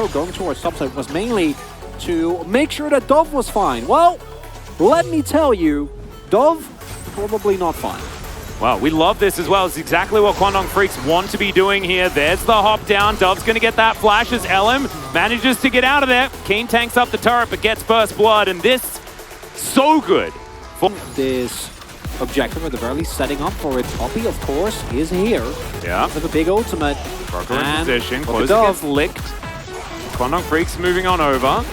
Croco going towards topside was mainly to make sure that Dove was fine. Well, let me tell you, Dove, probably not fine. Well, we love this as well. It's exactly what Kwangdong Freaks want to be doing here. There's the hop down. Dove's going to get that flash as LM manages to get out of there. Keen tanks up the turret but gets first blood, and this, so good. This objective at the very least setting up for it. Poppy, of course, is here. Yeah. With a big ultimate. Croco in position. Closer gets licked. Kwangdong Freaks moving on over.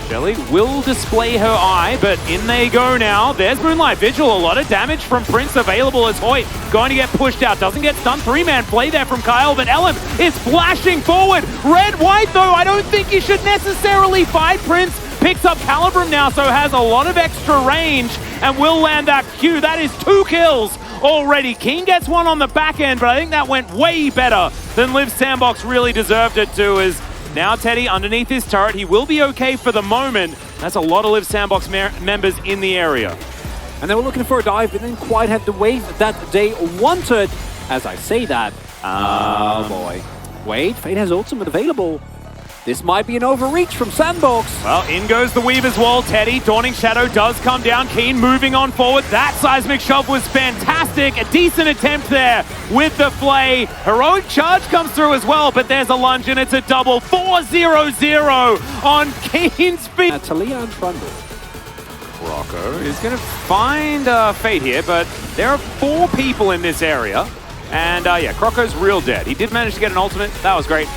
Shelly will display her eye, but in they go now. There's Moonlight Vigil. A lot of damage from Prince available as Hoyt going to get pushed out. Doesn't get stunned. Three-man play there from Kyle, but Ellen is flashing forward. Red-white, though. I don't think he should necessarily fight. Prince picks up Calibrum now, so has a lot of extra range and will land that Q. That is 2 kills already. Keen gets one on the back end, but I think that went way better than Liv Sandbox really deserved it to, as now Teddy underneath his turret. He will be okay for the moment. That's a lot of Liv Sandbox members in the area. And they were looking for a dive, but didn't quite have the wave that they wanted. As I say that, oh boy. Wait, Fate has ultimate available. This might be an overreach from Sandbox. Well, in goes the Weaver's Wall. Teddy, Dawning Shadow does come down. Keen moving on forward. That seismic shove was fantastic. A decent attempt there with the flay. Heroic Charge comes through as well, but there's a lunge and it's a double. 4-0-0 on Keen's feet. Talia and Trundle. Rocco is going to find Fate here, but there are 4 people in this area. And yeah, Croco's real dead. He did manage to get an ultimate. That was great.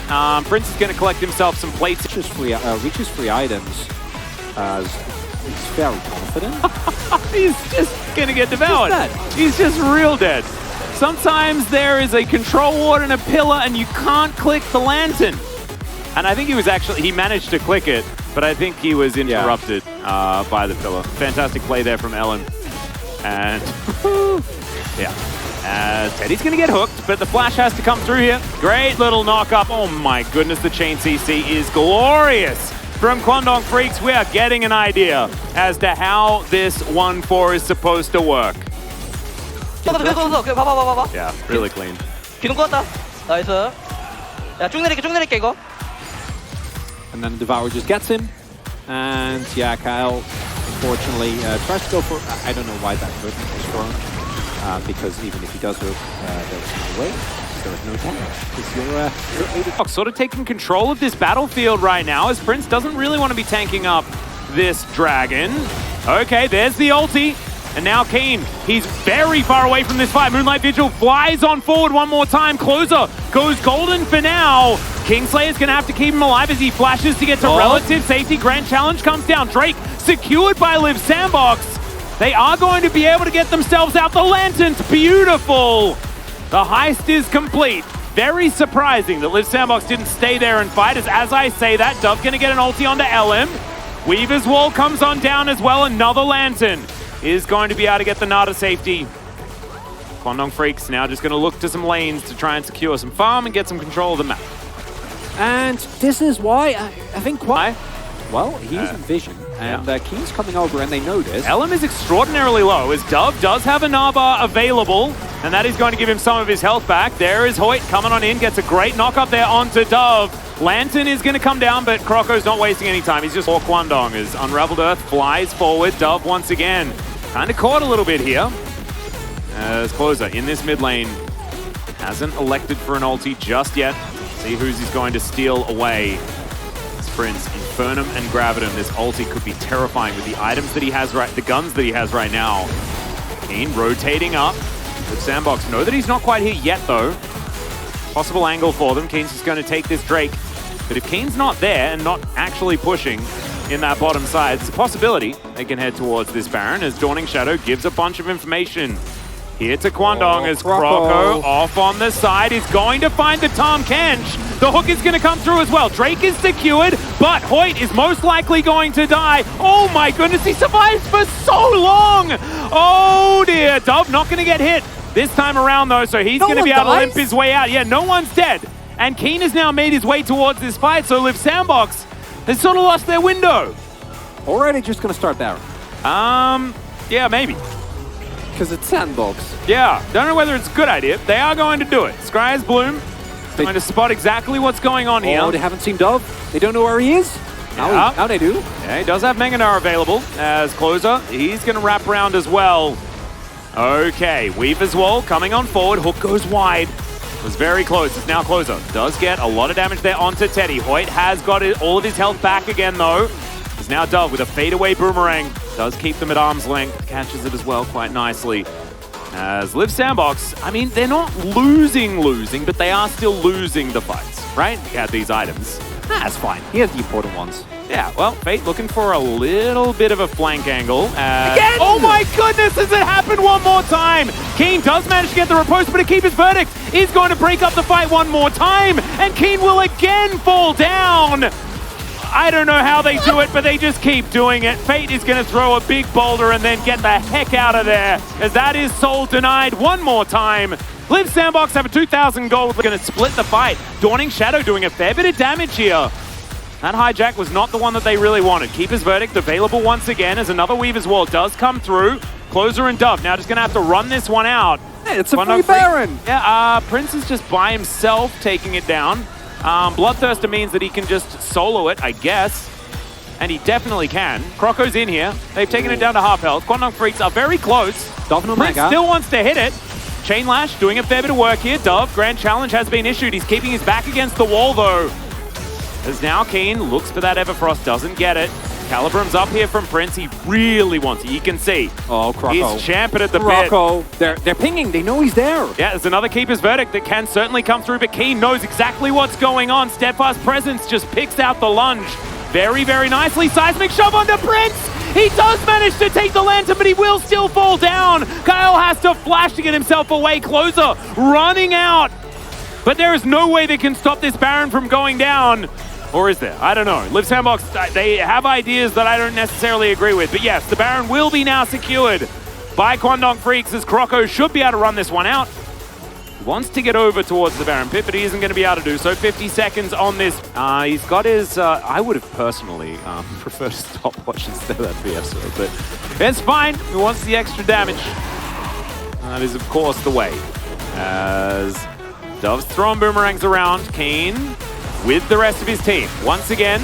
Prince is going to collect himself some plates. Reaches free items. He's very confident. He's just going to get devoured. He's just real dead. Sometimes there is a control ward and a pillar and you can't click the lantern. And I think he managed to click it, but I think he was interrupted by the pillar. Fantastic play there from Ellen. And yeah. Teddy's going to get hooked, but the flash has to come through here. Great little knock-up. Oh my goodness, the chain CC is glorious. From Kwangdong Freaks, we are getting an idea as to how this 1-4 is supposed to work. Yeah, really clean. And then Devour just gets him. And yeah, Kyle, unfortunately, tries to go for... I don't know why that hook is strong. Because even if he does hook, there's no way. There is no damage. Because you're sort of taking control of this battlefield right now, as Prince doesn't really want to be tanking up this dragon. Okay, there's the ulti. And now Keen, he's very far away from this fight. Moonlight Vigil flies on forward one more time. Closer goes golden for now. Kingslayer's going to have to keep him alive as he flashes to get to relative safety. Grand Challenge comes down. Drake secured by Liv Sandbox. They are going to be able to get themselves out. The lantern's beautiful. The heist is complete. Very surprising that Liv Sandbox didn't stay there and fight. As I say that, Dove going to get an ulti onto LM. Weaver's Wall comes on down as well. Another lantern is going to be able to get the Nada safety. Kwangdong Freaks now just going to look to some lanes to try and secure some farm and get some control of the map. And this is why I think why. Well, he's in vision, and Keen's coming over, and they notice. LM is extraordinarily low, as Dove does have a Naba available, and that is going to give him some of his health back. There is Hoyt coming on in, gets a great knock up there onto Dove. Lantern is going to come down, but Croco's not wasting any time. He's just for Kwangdong as Unraveled Earth flies forward. Dove once again kind of caught a little bit here. As Closer in this mid lane hasn't elected for an ulti just yet. See who's he's going to steal away. Prince, Infernum and Gravitum. This ulti could be terrifying with the items that he has the guns that he has right now. Keen rotating up. With Sandbox, know that he's not quite here yet though. Possible angle for them. Keen's just going to take this Drake. But if Keen's not there and not actually pushing in that bottom side, it's a possibility they can head towards this Baron as Dawning Shadow gives a bunch of information. Here to Kwangdong as Croco off on the side is going to find the Tahm Kench. The hook is going to come through as well. Drake is secured, but Hoyt is most likely going to die. Oh my goodness, he survives for so long. Oh dear, Dove not going to get hit this time around though, so he's going to be able to limp his way out. Yeah, no one's dead. And Keen has now made his way towards this fight, so Liv Sandbox has sort of lost their window. Already just going to start Baron. Yeah, maybe. Because it's Sandbox. Yeah, don't know whether it's a good idea. They are going to do it. Scry's Bloom Trying to spot exactly what's going on here. Oh, they haven't seen Dove. They don't know where he is. Now they do. Yeah, he does have Meganar available as closer. He's going to wrap around as well. Okay, Weaver's Wall coming on forward. Hook goes wide. Was very close. It's now closer. Does get a lot of damage there onto Teddy. Hoyt has got all of his health back again, though. Is now Dove with a fadeaway boomerang. Does keep them at arm's length. Catches it as well quite nicely. As Liv Sandbox, I mean, they're not losing, but they are still losing the fights, right? He had these items. That's fine. He has the important ones. Yeah, well, Fate looking for a little bit of a flank angle. Again! Oh my goodness, has it happened one more time? Keen does manage to get the riposte, but to keep his verdict, is going to break up the fight one more time, and Keen will again fall down. I don't know how they do it, but they just keep doing it. Fate is going to throw a big boulder and then get the heck out of there, as that is soul denied one more time. Liv Sandbox have a 2,000 gold. They're going to split the fight. Dawning Shadow doing a fair bit of damage here. That hijack was not the one that they really wanted. Keeper's Verdict available once again as another Weaver's Wall does come through. Closer and Dove now just going to have to run this one out. Hey, it's a free Baron. Yeah, Prince is just by himself taking it down. Bloodthirster means that he can just solo it, I guess. And he definitely can. Croco's in here. They've taken it down to half health. Quandong Freaks are very close. Prince still wants to hit it. Chain Lash doing a fair bit of work here. Dove, Grand Challenge has been issued. He's keeping his back against the wall, though. As now Keen looks for that Everfrost, doesn't get it. Calibrum's up here from Prince. He really wants it. You can see. Oh, Croco. He's champing at the bit. They're pinging. They know he's there. Yeah, there's another Keeper's Verdict that can certainly come through, but Keen knows exactly what's going on. Steadfast Presence just picks out the lunge. Very, very nicely. Seismic shove onto Prince. He does manage to take the lantern, but he will still fall down. Kyle has to flash to get himself away. Closer running out. But there is no way they can stop this Baron from going down. Or is there? I don't know. Liv Sandbox, they have ideas that I don't necessarily agree with. But yes, the Baron will be now secured by Quandong Freaks, as Croco should be able to run this one out. He wants to get over towards the Baron pit, but he isn't going to be able to do so. 50 seconds on this. He's got his... I would have personally preferred to stop watching instead of that BF, but it's fine. He wants the extra damage. That is, of course, the way. As Dove's throwing boomerangs around. Keen with the rest of his team. Once again,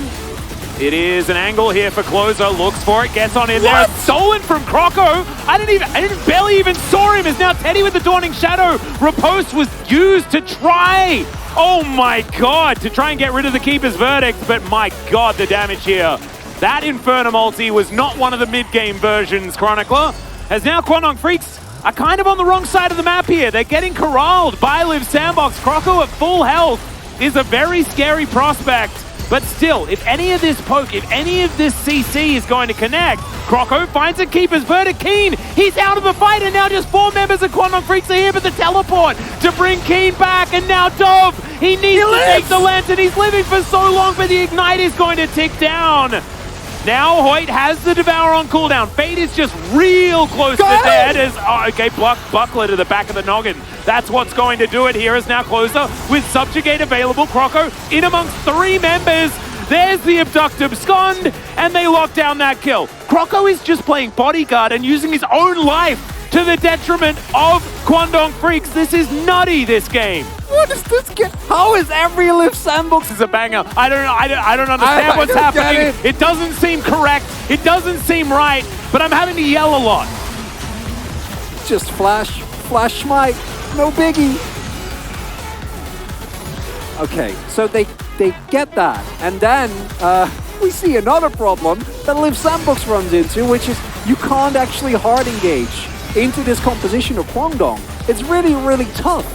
it is an angle here for Closer. Looks for it, gets on in there. Stolen from Croco. I barely even saw him. As now Teddy with the Dawning Shadow. Riposte was used to try. Oh my god, to try and get rid of the Keeper's Verdict. But my god, the damage here. That Inferno multi was not one of the mid-game versions, Chronicler. As now Quandong Freaks are kind of on the wrong side of the map here. They're getting corralled by Liv Sandbox. Croco at full health is a very scary prospect. But still, if any of this poke, if any of this CC is going to connect, Croco finds a Keeper's Verdict. Keen, he's out of the fight, and now just 4 members of Quandong Freaks are here for the teleport to bring Keen back, and now Dove, he needs to take the lantern. He's living for so long, but the Ignite is going to tick down. Now Hoyt has the Devour on cooldown. Fate is just real close to dead as, okay, Buckler to the back of the noggin. That's what's going to do it here. Is now Closer with Subjugate available. Croco in amongst 3 members. There's the Abduct Abscond, and they lock down that kill. Croco is just playing bodyguard and using his own life to the detriment of Quandong Freaks. This is nutty, this game. What is this game? How is every Liv Sandbox? This is a banger. I don't understand what's happening. It doesn't seem correct. It doesn't seem right, but I'm having to yell a lot. Just flash smite, no biggie. Okay, so they get that, and then we see another problem that Liv Sandbox runs into, which is you can't actually hard engage into this composition of Quandong. It's really, really tough.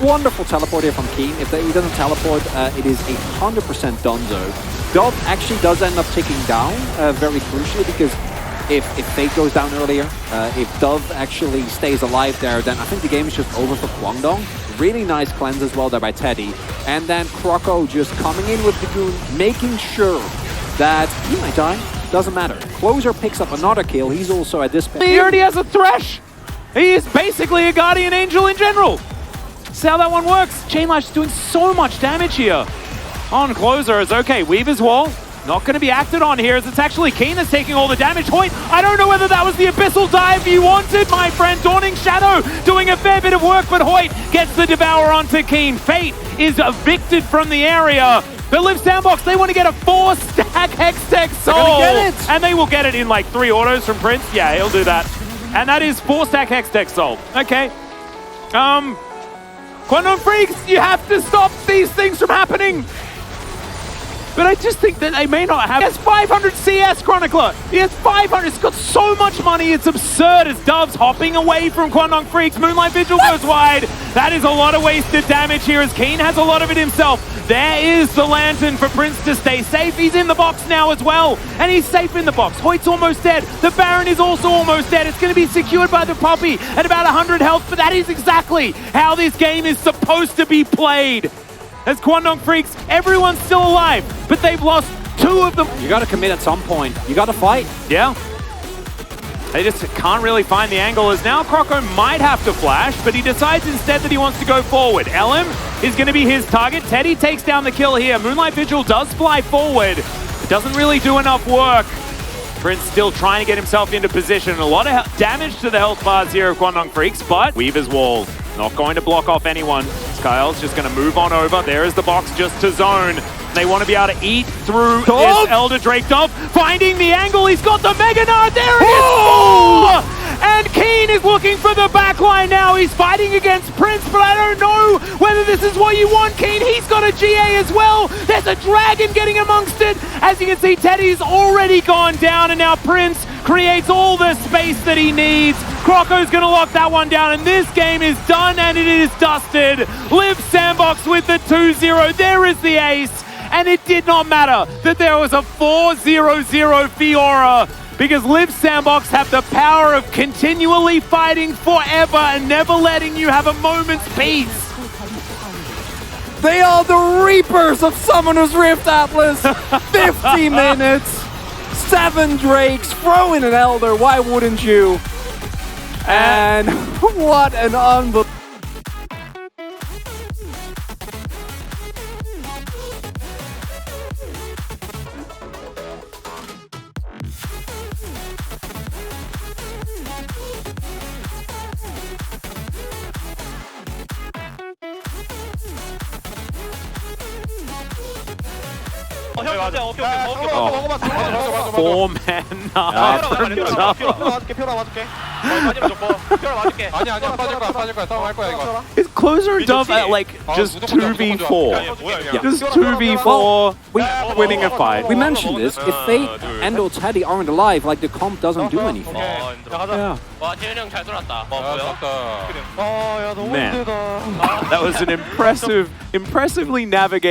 Wonderful teleport here from Keen. If he doesn't teleport, it is 100% donezo. Dove actually does end up ticking down very crucially, because if Fate goes down earlier, if Dove actually stays alive there, then I think the game is just over for Quandong. Really nice cleanse as well there by Teddy. And then Croco just coming in with the Goon, making sure that he might die. Doesn't matter. Closer picks up another kill. He's also at this point. He already has a Thresh. He is basically a Guardian Angel in general. See how that one works. Chainlash is doing so much damage here. On Closer is okay. Weaver's Wall not going to be acted on here, as it's actually Keen that's taking all the damage. Hoyt, I don't know whether that was the Abyssal dive you wanted, my friend. Dawning Shadow doing a fair bit of work, but Hoyt gets the Devour onto Keen. Fate is evicted from the area. But Live Sandbox, they want to get a 4-stack Hextech Soul. Get it. And they will get it in like 3 autos from Prince. Yeah, he'll do that. And that is 4-stack Hextech Soul. Okay. Quantum Freaks, you have to stop these things from happening. But I just think that they may not have. He has 500 CS, Chronicler. He has 500. He's got so much money. It's absurd as Dove's hopping away from Quandong Freaks. Moonlight Vigil goes wide. That is a lot of wasted damage here as Keen has a lot of it himself. There is the Lantern for Prince to stay safe. He's in the box now as well. And he's safe in the box. Hoyt's almost dead. The Baron is also almost dead. It's going to be secured by the Poppy at about 100 health. But that is exactly how this game is supposed to be played. As Quandong Freaks, everyone's still alive, but they've lost 2 of them. You got to commit at some point. You got to fight. Yeah. They just can't really find the angle as now Croco might have to flash, but he decides instead that he wants to go forward. LM is going to be his target. Teddy takes down the kill here. Moonlight Vigil does fly forward. It doesn't really do enough work. Prince still trying to get himself into position. A lot of damage to the health bars here of Quandong Freaks, but Weaver's Wall not going to block off anyone. Kyle's just going to move on over. There is the box just to zone. They want to be able to eat through this Elder Drake. Dove finding the angle. He's got the Mega Nard. There it is. And Keen is looking for the backline now. He's fighting against Prince, but I don't know whether this is what you want, Keen. He's got a GA as well. There's a dragon getting amongst it. As you can see, Teddy's already gone down, and now Prince creates all the space that he needs. Croco's going to lock that one down, and this game is done, and it is dusted. Live Sandbox with the 2-0. There is the ace, and it did not matter that there was a 4-0-0 Fiora, because Live Sandbox have the power of continually fighting forever and never letting you have a moment's peace. They are the Reapers of Summoner's Rift, Atlas. 50 minutes, 7 Drakes, throw in an Elder, why wouldn't you? And what an unbelievable... Four-man Is Closer and Dove at like just 2v4? Just 2v4 winning a fight. We mentioned this. If Fate and or Teddy aren't alive, like the comp doesn't do anything. Yeah. Man, that was an impressively navigated